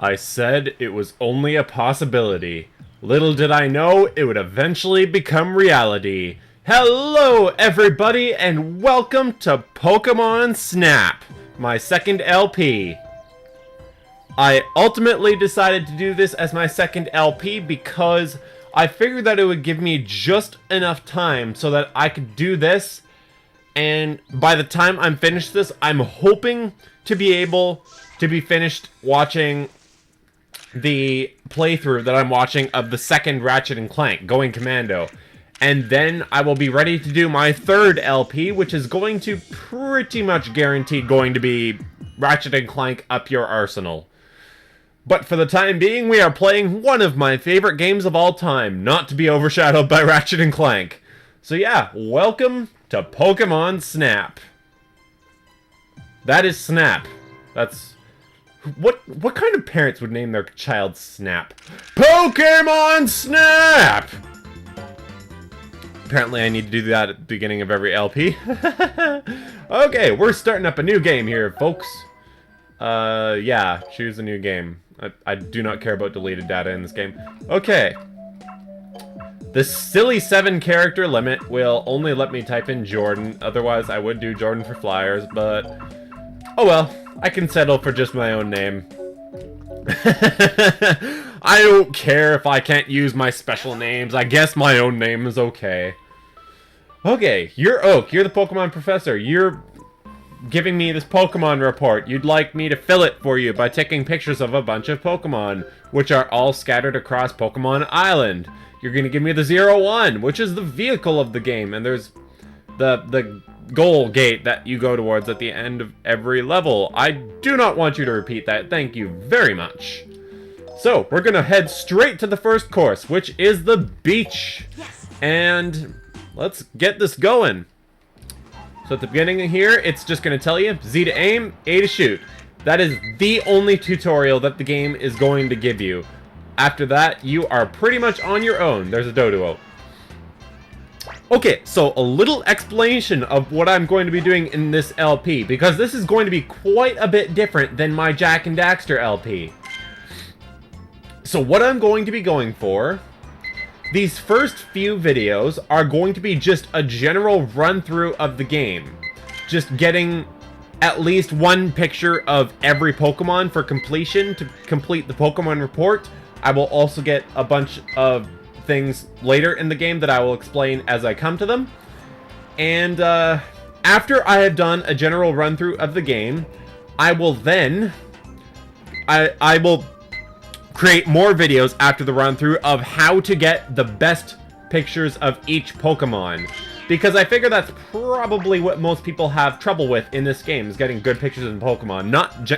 I said it was only a possibility. Little did I know it would eventually become reality. Hello, everybody, and welcome to Pokémon Snap, my second LP. I ultimately decided to do this as my second LP because I figured that it would give me just enough time so that I could do this, and by the time I'm finished this, I'm hoping to be able to be finished watching the playthrough that I'm watching of the second Ratchet and Clank, Going Commando. And then I will be ready to do my third LP, which is going to pretty much guaranteed going to be Ratchet and Clank Up Your Arsenal. But for the time being, we are playing one of my favorite games of all time, not to be overshadowed by Ratchet and Clank. So yeah, welcome to Pokémon Snap. That is Snap. That's... What kind of parents would name their child Snap? Pokémon Snap! Apparently I need to do that at the beginning of every LP. Okay, we're starting up a new game here, folks. Yeah, choose a new game. I do not care about deleted data in this game. Okay. The silly 7 character limit will only let me type in Jordan. Otherwise, I would do Jordan for Flyers, but... oh well, I can settle for just my own name. I don't care if I can't use my special names. I guess my own name is okay. Okay, you're Oak. You're the Pokemon professor. You're giving me this Pokemon report. You'd like me to fill it for you by taking pictures of a bunch of Pokemon, which are all scattered across Pokemon Island. You're going to give me the 01, which is the vehicle of the game, and there's the goal gate that you go towards at the end of every level. I do not want you to repeat that. Thank you very much. So, we're going to head straight to the first course, which is the beach. Yes. And let's get this going. So at the beginning of here, it's just going to tell you Z to aim, A to shoot. That is the only tutorial that the game is going to give you. After that, you are pretty much on your own. There's a Doduo. Okay, so a little explanation of what I'm going to be doing in this LP, because this is going to be quite a bit different than my Jack and Daxter LP. So what I'm going to be going for, these first few videos are going to be just a general run-through of the game. Just getting at least one picture of every Pokemon for completion to complete the Pokemon report. I will also get a bunch of things later in the game that I will explain as I come to them. And after I have done a general run-through of the game, I will then... I will create more videos after the run-through of how to get the best pictures of each Pokemon. Because I figure that's probably what most people have trouble with in this game, is getting good pictures of Pokemon.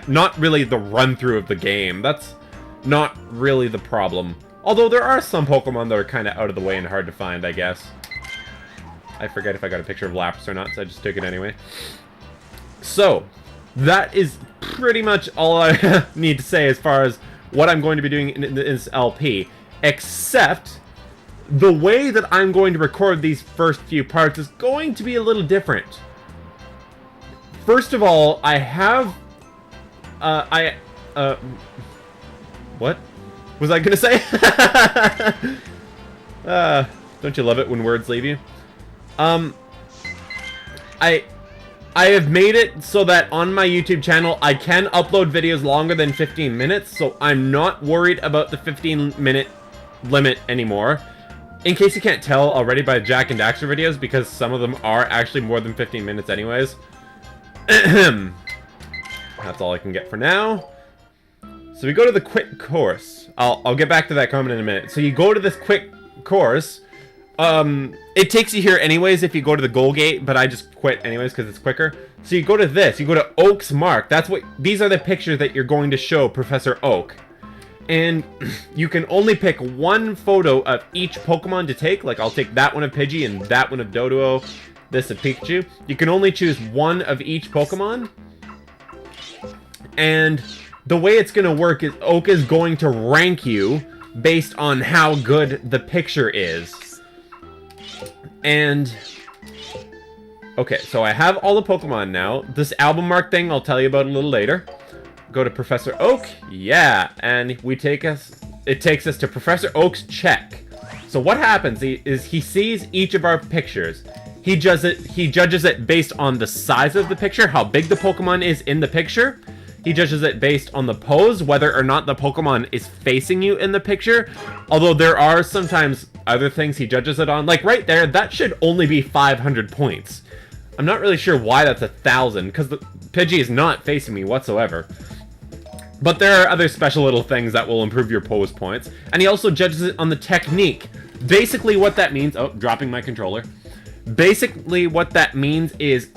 Not really the run-through of the game. That's not really the problem. Although there are some Pokemon that are kind of out of the way and hard to find, I guess. I forget if I got a picture of Lapras or not, so I just took it anyway. So, that is pretty much all I need to say as far as what I'm going to be doing in this LP, except the way that I'm going to record these first few parts is going to be a little different. First of all, I have, what was I gonna say? Don't you love it when words leave you? I have made it so that on my YouTube channel, I can upload videos longer than 15 minutes, so I'm not worried about the 15-minute limit anymore. In case you can't tell already by Jack and Daxter videos, because some of them are actually more than 15 minutes anyways. That's all I can get for now. So we go to the quick course. I'll get back to that comment in a minute. So you go to this quick course. It takes you here anyways if you go to the goal gate, but I just quit anyways because it's quicker. So you go to this. You go to Oak's Mark. These are the pictures that you're going to show Professor Oak. And you can only pick one photo of each Pokemon to take. Like, I'll take that one of Pidgey and that one of Doduo, this of Pikachu. You can only choose one of each Pokemon. And the way it's going to work is Oak is going to rank you based on how good the picture is. And okay, so I have all the Pokemon now. This album mark thing I'll tell you about a little later. Go to Professor Oak. Yeah, and it takes us to Professor Oak's check. So what happens is he sees each of our pictures. He judges it based on the size of the picture, how big the Pokemon is in the picture. He judges it based on the pose, whether or not the Pokemon is facing you in the picture. Although there are sometimes other things he judges it on. Like right there, that should only be 500 points. I'm not really sure why that's 1,000, because the Pidgey is not facing me whatsoever. But there are other special little things that will improve your pose points. And he also judges it on the technique. Basically what that means... Oh, dropping my controller. Basically what that means is...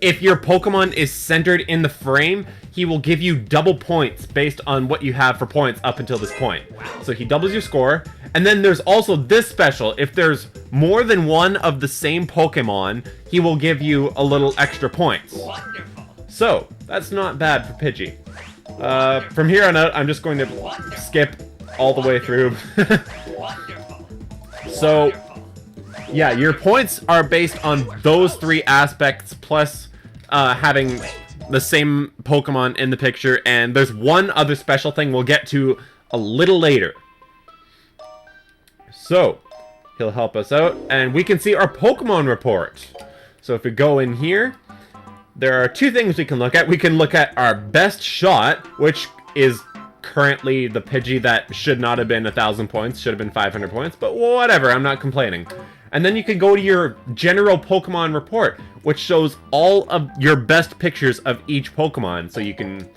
if your Pokemon is centered in the frame, he will give you double points based on what you have for points up until this point. So he doubles your score. And then there's also this special. If there's more than one of the same Pokemon, he will give you a little extra points. Wonderful. So, that's not bad for Pidgey. From here on out, I'm just going to skip all the way through. Wonderful. So, yeah, your points are based on those three aspects, plus having the same Pokemon in the picture, and there's one other special thing we'll get to a little later. So, he'll help us out, and we can see our Pokemon report. So if we go in here, there are two things we can look at. We can look at our best shot, which is currently the Pidgey that should not have been 1,000 points, should have been 500 points, but whatever, I'm not complaining. And then you can go to your general Pokemon report, which shows all of your best pictures of each Pokemon. So you can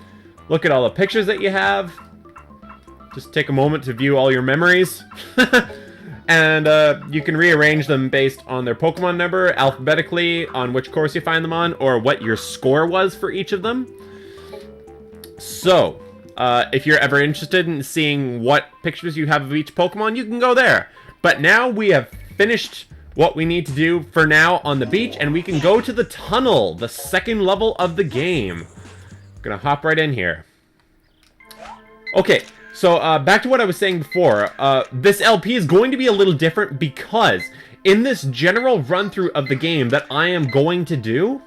look at all the pictures that you have. Just take a moment to view all your memories. And you can rearrange them based on their Pokemon number, alphabetically, on which course you find them on, or what your score was for each of them. So, if you're ever interested in seeing what pictures you have of each Pokemon, you can go there. But now we have finished what we need to do for now on the beach, and we can go to the tunnel, the second level of the game. I'm gonna hop right in here. Okay, so back to what I was saying before. This LP is going to be a little different because in this general run-through of the game that I am going to do,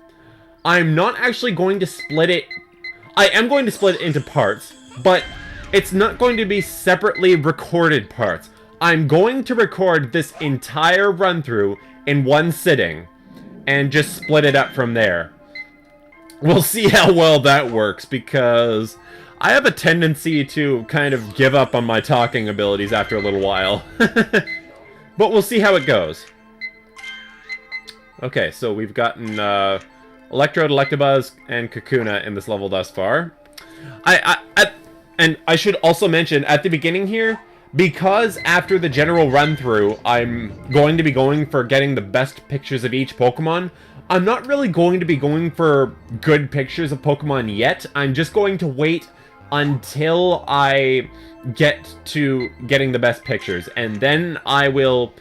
I'm not actually going to split it. I am going to split it into parts, but it's not going to be separately recorded parts. I'm going to record this entire run-through in one sitting and just split it up from there. We'll see how well that works, because I have a tendency to kind of give up on my talking abilities after a little while. But we'll see how it goes. Okay, so we've gotten Electrode, Electabuzz, and Kakuna in this level thus far. And I should also mention, at the beginning here, because after the general run-through, I'm going to be going for getting the best pictures of each Pokemon, I'm not really going to be going for good pictures of Pokemon yet. I'm just going to wait until I get to getting the best pictures, and then I will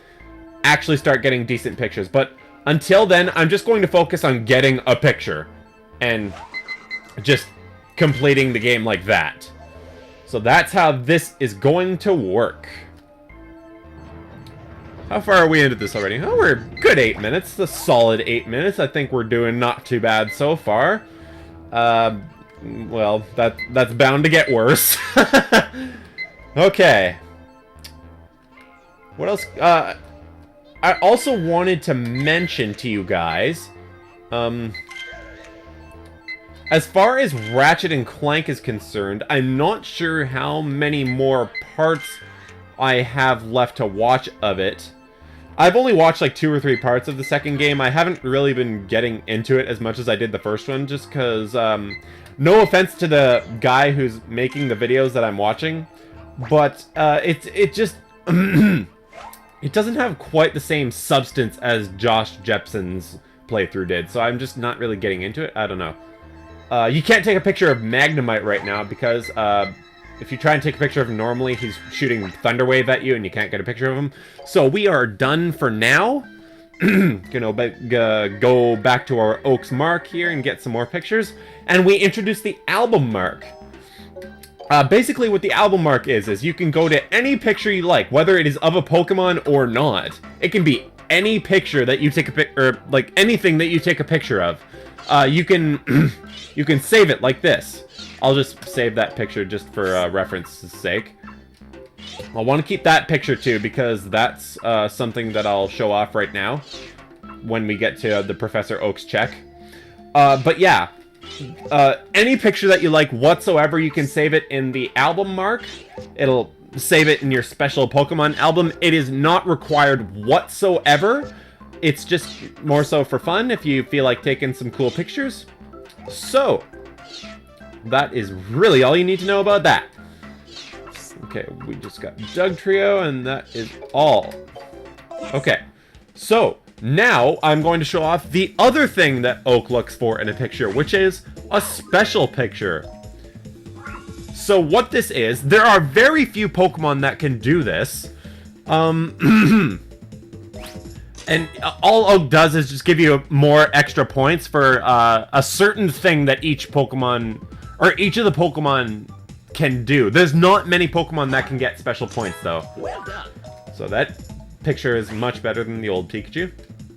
actually start getting decent pictures. But until then, I'm just going to focus on getting a picture and just completing the game like that. So that's how this is going to work. How far are we into this already? Oh, we're a good 8 minutes. A solid 8 minutes. I think we're doing not too bad so far. Well, that's bound to get worse. Okay. What else? I also wanted to mention to you guys, as far as Ratchet and Clank is concerned, I'm not sure how many more parts I have left to watch of it. I've only watched like 2 or 3 parts of the second game. I haven't really been getting into it as much as I did the first one, just because, no offense to the guy who's making the videos that I'm watching, but it just, it doesn't have quite the same substance as Josh Jepson's playthrough did, so I'm just not really getting into it. I don't know. You can't take a picture of Magnemite right now because if you try and take a picture of him normally, he's shooting Thunder Wave at you and you can't get a picture of him. So we are done for now. Gonna go back to our Oaks Mark here and get some more pictures. And we introduce the album mark. Basically what the album mark is you can go to any picture you like, whether it is of a Pokemon or not. It can be any picture that you take a or like anything that you take a picture of. You can you can save it like this. I'll just save that picture just for reference's sake. I want to keep that picture too, because that's something that I'll show off right now when we get to the Professor Oak's check. But yeah, any picture that you like whatsoever, you can save it in the album mark. It'll save it in your special Pokemon album. It is not required whatsoever. It's just more so for fun if you feel like taking some cool pictures. So, that is really all you need to know about that. Okay, we just got Dugtrio, and that is all. Okay, so now I'm going to show off the other thing that Oak looks for in a picture, which is a special picture. So what this is, there are very few Pokemon that can do this. And all Oak does is just give you more extra points for a certain thing that each Pokemon, or each of the Pokemon can do. There's not many Pokemon that can get special points, though. Well done. So that picture is much better than the old Pikachu.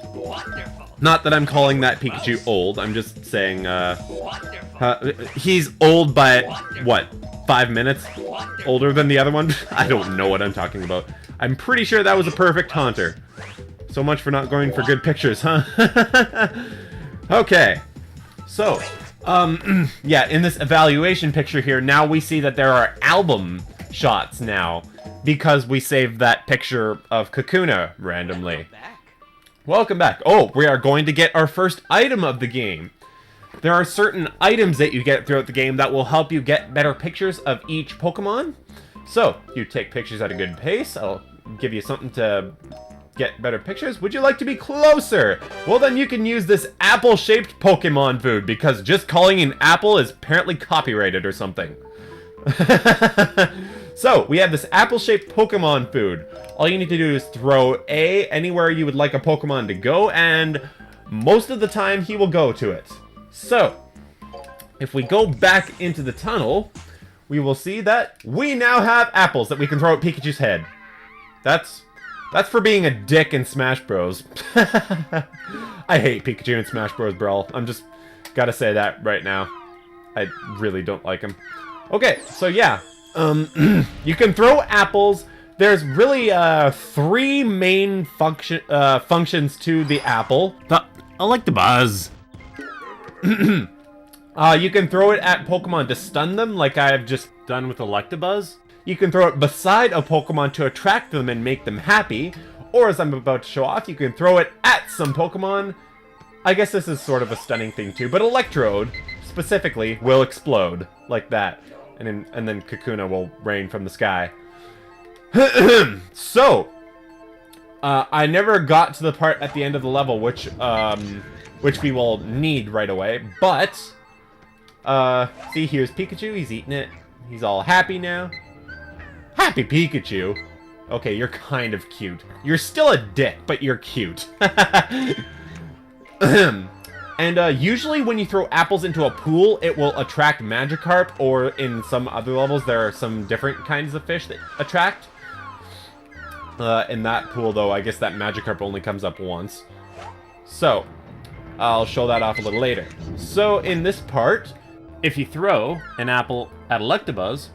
Wonderful. Not that I'm calling that Pikachu old, I'm just saying, Wonderful. he's old by, what, 5 minutes? Wonderful. Older than the other one? I don't know what I'm talking about. I'm pretty sure that was a perfect Haunter. So much for not going for good pictures, huh? Okay. So, yeah, in this evaluation picture here, now we see that there are album shots now, because we saved that picture of Kakuna randomly. Welcome back. Oh, we are going to get our first item of the game. There are certain items that you get throughout the game that will help you get better pictures of each Pokemon. So, you take pictures at a good pace. I'll give you something to get better pictures. Would you like to be closer? Well, then you can use this apple-shaped Pokemon food, because just calling an apple is apparently copyrighted or something. So, we have this apple-shaped Pokemon food. All you need to do is throw A anywhere you would like a Pokemon to go, and most of the time he will go to it. So, if we go back into the tunnel, we will see that we now have apples that we can throw at Pikachu's head. That's for being a dick in Smash Bros. I hate Pikachu in Smash Bros. Brawl. I'm just gotta say that right now. I really don't like him. Okay, so yeah. You can throw apples. There's really 3 main functions to the apple. I like the buzz. You can throw it at Pokemon to stun them, like I have just done with Electabuzz. You can throw it beside a Pokemon to attract them and make them happy. Or, as I'm about to show off, you can throw it at some Pokemon. I guess this is sort of a stunning thing too, but Electrode, specifically, will explode, like that. And then Kakuna will rain from the sky. So, I never got to the part at the end of the level, which we will need right away, but, see, here's Pikachu, he's eating it. He's all happy now. Happy Pikachu. Okay, you're kind of cute. You're still a dick, but you're cute. And usually when you throw apples into a pool, it will attract Magikarp, or in some other levels, there are some different kinds of fish that attract. In that pool, though, I guess that Magikarp only comes up once. So, I'll show that off a little later. So, in this part, if you throw an apple at Electabuzz,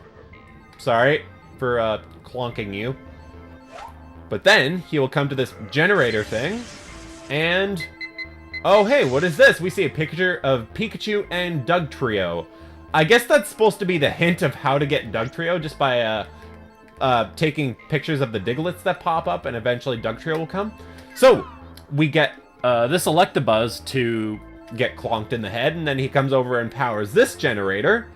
sorry for clonking you, but then he will come to this generator thing, and oh hey, what is this? We see a picture of Pikachu and Dugtrio. I guess that's supposed to be the hint of how to get Dugtrio, just by taking pictures of the Digletts that pop up, and eventually Dugtrio will come. So, we get this Electabuzz to get clonked in the head, and then he comes over and powers this generator,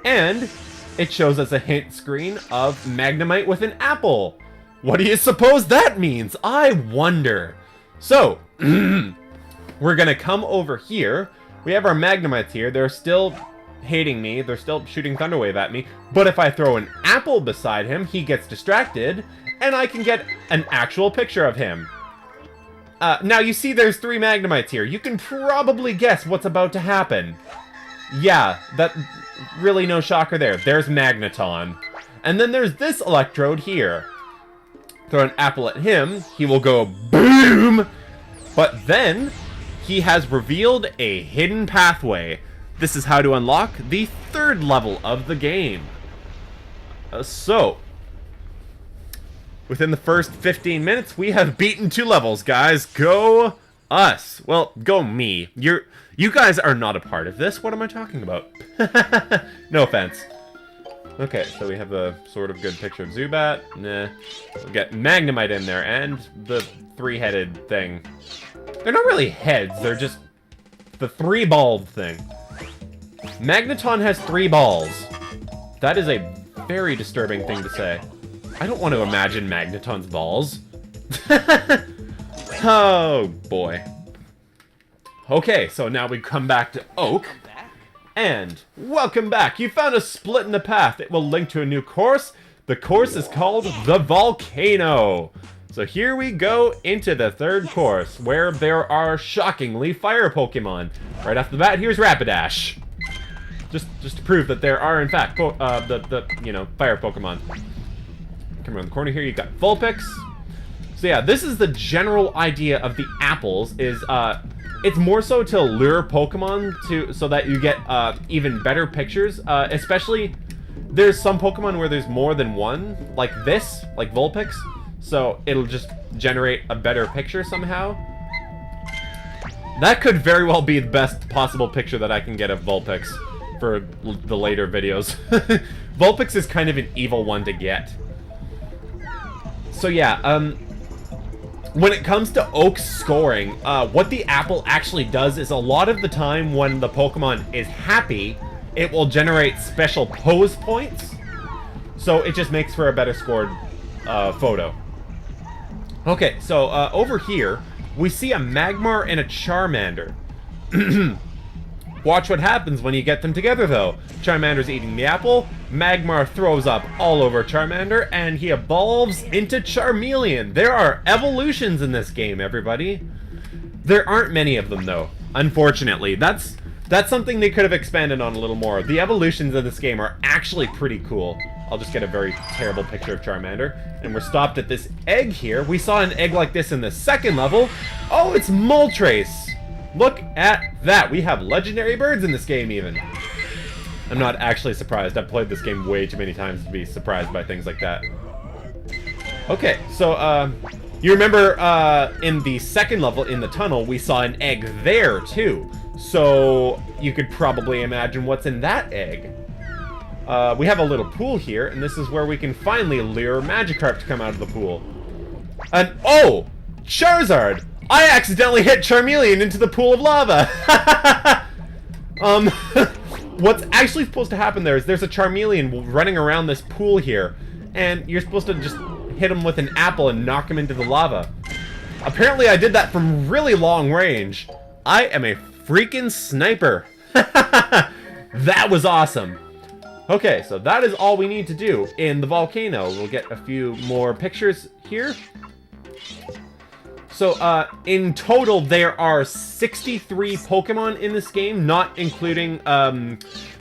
and it shows us a hint screen of Magnemite with an apple. What do you suppose that means? I wonder. So, we're gonna come over here. We have our Magnemites here. They're still hating me. They're still shooting Thunder Wave at me. But if I throw an apple beside him, he gets distracted, and I can get an actual picture of him. Now, you see there's 3 Magnemites here. You can probably guess what's about to happen. Yeah, that really no shocker there. There's Magneton. And then there's this Electrode here. Throw an apple at him, he will go BOOM! But then, he has revealed a hidden pathway. this is how to unlock the third level of the game. So, within the first 15 minutes, we have beaten 2 levels, guys. Go us. Well, go me. You guys are not a part of this. What am I talking about? No offense. Okay, so we have a sort of good picture of Zubat. Nah. We'll get Magnemite in there, and the 3-headed thing. They're not really heads, they're just the 3-balled thing. Magneton has 3 balls. That is a very disturbing thing to say. I don't want to imagine Magneton's balls. Oh, boy. Okay, so now we come back to Oak. And welcome back. You found a split in the path. It will link to a new course. The course is called the Volcano. So here we go into the third course, where there are shockingly fire Pokemon. Right off the bat, here's Rapidash. Just to prove that there are in fact fire Pokemon. Come around the corner here, you got Vulpix. So yeah, this is the general idea of the apples. It's more so to lure Pokemon so that you get even better pictures. Especially, there's some Pokemon where there's more than one, like this, like Vulpix. So it'll just generate a better picture somehow. That could very well be the best possible picture that I can get of Vulpix for the later videos. Vulpix is kind of an evil one to get. So yeah, when it comes to Oak's scoring, what the apple actually does is a lot of the time when the Pokemon is happy, it will generate special pose points. So it just makes for a better scored photo. Okay, so over here, we see a Magmar and a Charmander. Watch what happens when you get them together, though. Charmander's eating the apple, Magmar throws up all over Charmander, and he evolves into Charmeleon. There are evolutions in this game, everybody. There aren't many of them, though, unfortunately. That's something they could have expanded on a little more. The evolutions of this game are actually pretty cool. I'll just get a very terrible picture of Charmander. And we're stopped at this egg here. We saw an egg like this in the second level. Oh, it's Moltres. Look at that. We have legendary birds in this game, even. I'm not actually surprised. I've played this game way too many times to be surprised by things like that. Okay, so, you remember, in the second level, in the tunnel, we saw an egg there, too. So, you could probably imagine what's in that egg. We have a little pool here, and this is where we can finally lure Magikarp to come out of the pool. And, oh! Charizard! I accidentally hit Charmeleon into the pool of lava! What's actually supposed to happen there is there's a Charmeleon running around this pool here, and you're supposed to just hit him with an apple and knock him into the lava. Apparently I did that from really long range. I am a freaking sniper. That was awesome. Okay, so that is all we need to do in the volcano. We'll get a few more pictures here. So, in total, there are 63 Pokemon in this game, not including,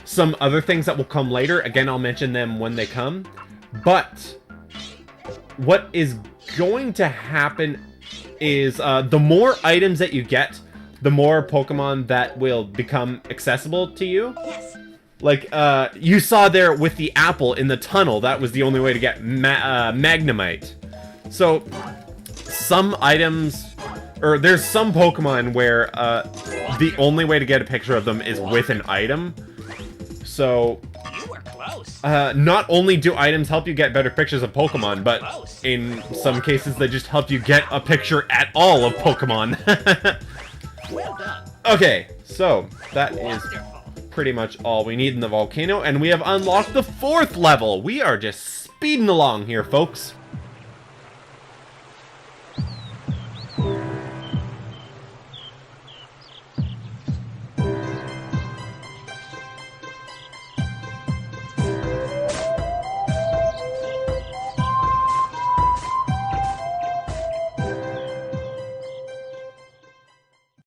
some other things that will come later. Again, I'll mention them when they come. But, what is going to happen is, the more items that you get, the more Pokemon that will become accessible to you. Yes. Like, you saw there with the apple in the tunnel, that was the only way to get Magnemite. So, some items, or there's some Pokemon where the only way to get a picture of them is with an item. So, You were close. not only do items help you get better pictures of Pokemon, but in some cases they just help you get a picture at all of Pokemon. Well done. Okay, so that is Wonderful. pretty much all we need in the volcano, and we have unlocked the 4th level. We are just speeding along here, folks.